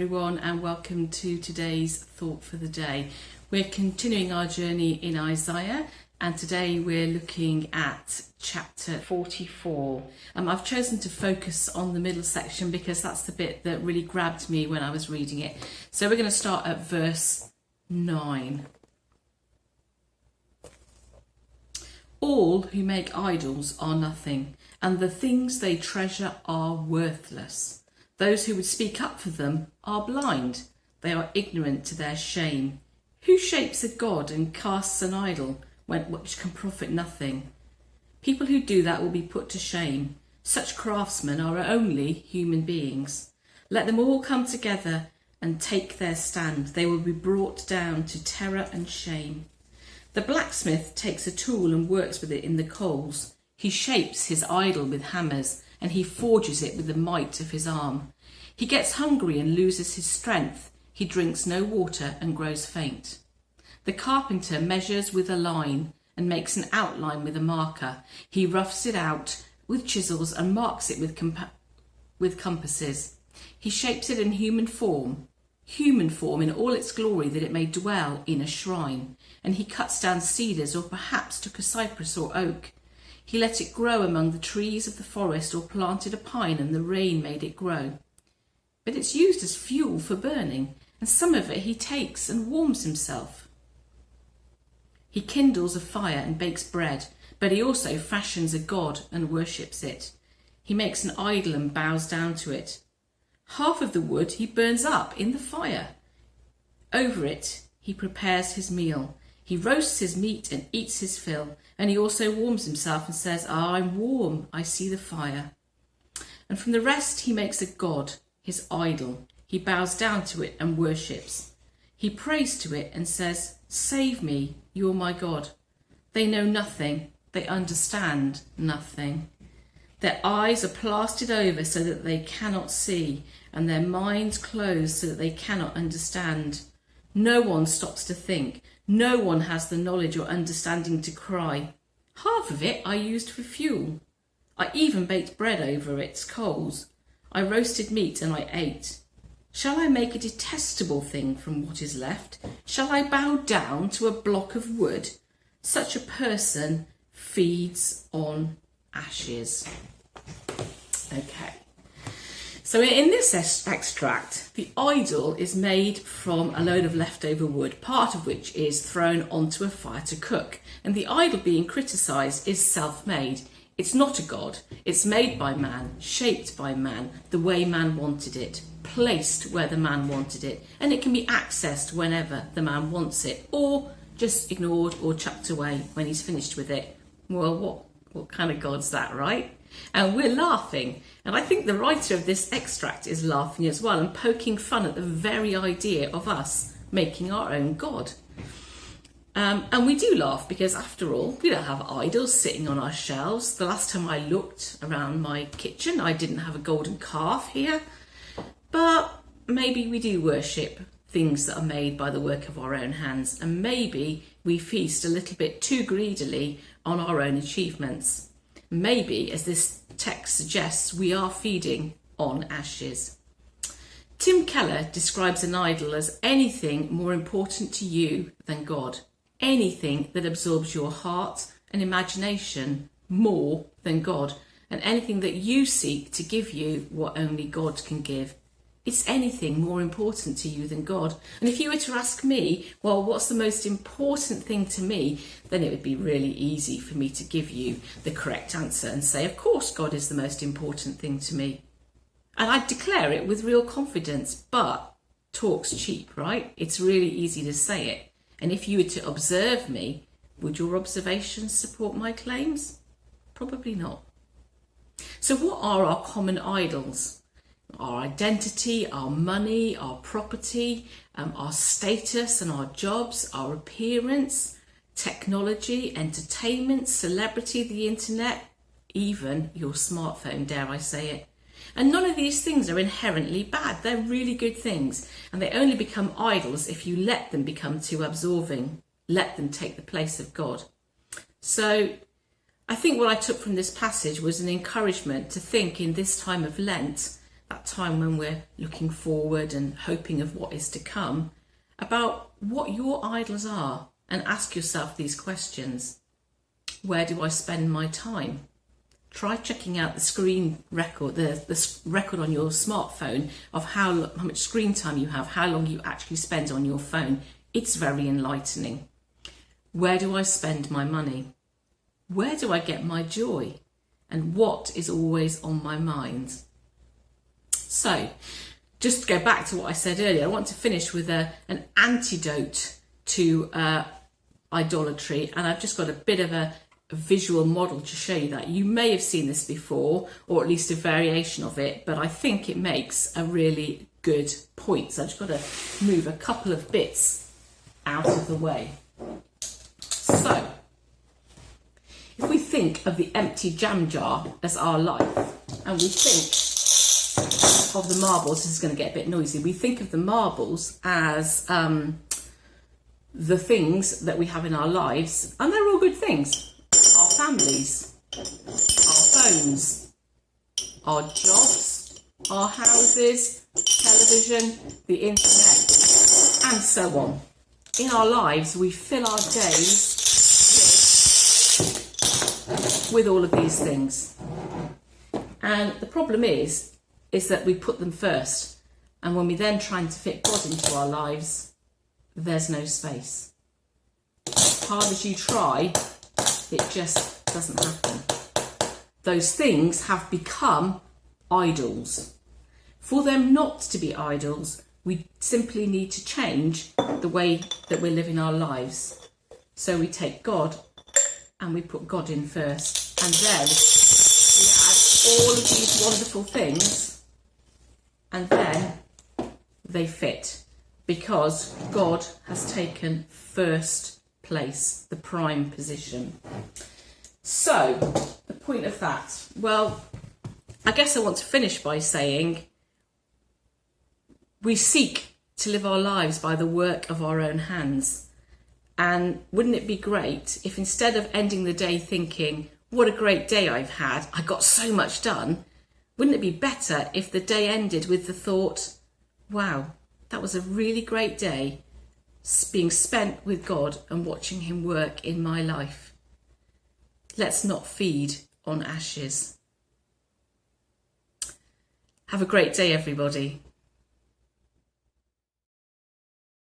everyone, and welcome to today's thought for the day. We're continuing our journey in Isaiah, and today we're looking at chapter 44. I've chosen to focus on the middle section because that's the bit that really grabbed me when I was reading it. So we're going to start at verse 9. All who make idols are nothing, and the things they treasure are worthless. Those who would speak up for them are blind. They are ignorant to their shame. Who shapes a god and casts an idol which can profit nothing? People who do that will be put to shame. Such craftsmen are only human beings. Let them all come together and take their stand. They will be brought down to terror and shame. The blacksmith takes a tool and works with it in the coals. He shapes his idol with hammers, and he forges it with the might of his arm. He gets hungry and loses his strength. He drinks no water and grows faint. The carpenter measures with a line and makes an outline with a marker. He roughs it out with chisels and marks it with compasses. He shapes it in human form in all its glory, that it may dwell in a shrine. And he cuts down cedars, or perhaps took a cypress or oak. He let it grow among the trees of the forest, or planted a pine and the rain made it grow. But it's used as fuel for burning, and some of it he takes and warms himself. He kindles a fire and bakes bread, but he also fashions a god and worships it. He makes an idol and bows down to it. Half of the wood he burns up in the fire. Over it he prepares his meal. He roasts his meat and eats his fill, and he also warms himself and says, I'm warm, I see the fire. And from the rest he makes a god, his idol. He bows down to it and worships. He prays to it and says, Save me, you are my God. They know nothing, they understand nothing. Their eyes are plastered over so that they cannot see, and their minds closed so that they cannot understand. No one stops to think. No one has the knowledge or understanding to cry. Half of it I used for fuel. I even baked bread over its coals. I roasted meat and I ate. Shall I make a detestable thing from what is left? Shall I bow down to a block of wood? Such a person feeds on ashes. Okay. So in this extract, the idol is made from a load of leftover wood, part of which is thrown onto a fire to cook. And the idol being criticised is self-made. It's not a god. It's made by man, shaped by man, the way man wanted it, placed where the man wanted it, and it can be accessed whenever the man wants it, or just ignored or chucked away when he's finished with it. Well, what kind of god's that, right? And we're laughing, and I think the writer of this extract is laughing as well and poking fun at the very idea of us making our own god. And we do laugh because, after all, we don't have idols sitting on our shelves. The last time I looked around my kitchen, I didn't have a golden calf here. But maybe we do worship things that are made by the work of our own hands, and maybe we feast a little bit too greedily on our own achievements. Maybe, as this text suggests, we are feeding on ashes. Tim Keller describes an idol as anything more important to you than God. Anything that absorbs your heart and imagination more than God, and anything that you seek to give you what only God can give. It's anything more important to you than God. And if you were to ask me, well, what's the most important thing to me, then it would be really easy for me to give you the correct answer and say, of course, God is the most important thing to me. And I'd declare it with real confidence, but talk's cheap, right? It's really easy to say it. And if you were to observe me, would your observations support my claims? Probably not. So what are our common idols? Our identity, our money, our property, our status and our jobs, our appearance, technology, entertainment, celebrity, the internet, even your smartphone, dare I say it. And none of these things are inherently bad. They're really good things. And they only become idols if you let them become too absorbing. Let them take the place of God. So I think what I took from this passage was an encouragement to think in this time of Lent that time when we're looking forward and hoping of what is to come, about what your idols are, and ask yourself these questions. Where do I spend my time? Try checking out the screen record, the record on your smartphone of how much screen time you have, how long you actually spend on your phone. It's very enlightening. Where do I spend my money? Where do I get my joy? And what is always on my mind? So, just to go back to what I said earlier, I want to finish with an antidote to idolatry, and I've just got a bit of a visual model to show you that. You may have seen this before, or at least a variation of it, but I think it makes a really good point. So I've just got to move a couple of bits out of the way. So, if we think of the empty jam jar as our life, and we think of the marbles, this is going to get a bit noisy, we think of the marbles as the things that we have in our lives, and they're all good things. Our families, our phones, our jobs, our houses, television, the internet, and so on. In our lives, we fill our days with all of these things. And the problem is that we put them first. And when we then try to fit God into our lives, there's no space. As hard as you try, it just doesn't happen. Those things have become idols. For them not to be idols, we simply need to change the way that we're living our lives. So we take God and we put God in first. And then we add all of these wonderful things, and then they fit, because God has taken first place, the prime position. So, the point of that, well, I guess I want to finish by saying we seek to live our lives by the work of our own hands. And wouldn't it be great if, instead of ending the day thinking, what a great day I've had, I got so much done, wouldn't it be better if the day ended with the thought, wow, that was a really great day, being spent with God and watching him work in my life. Let's not feed on ashes. Have a great day, everybody.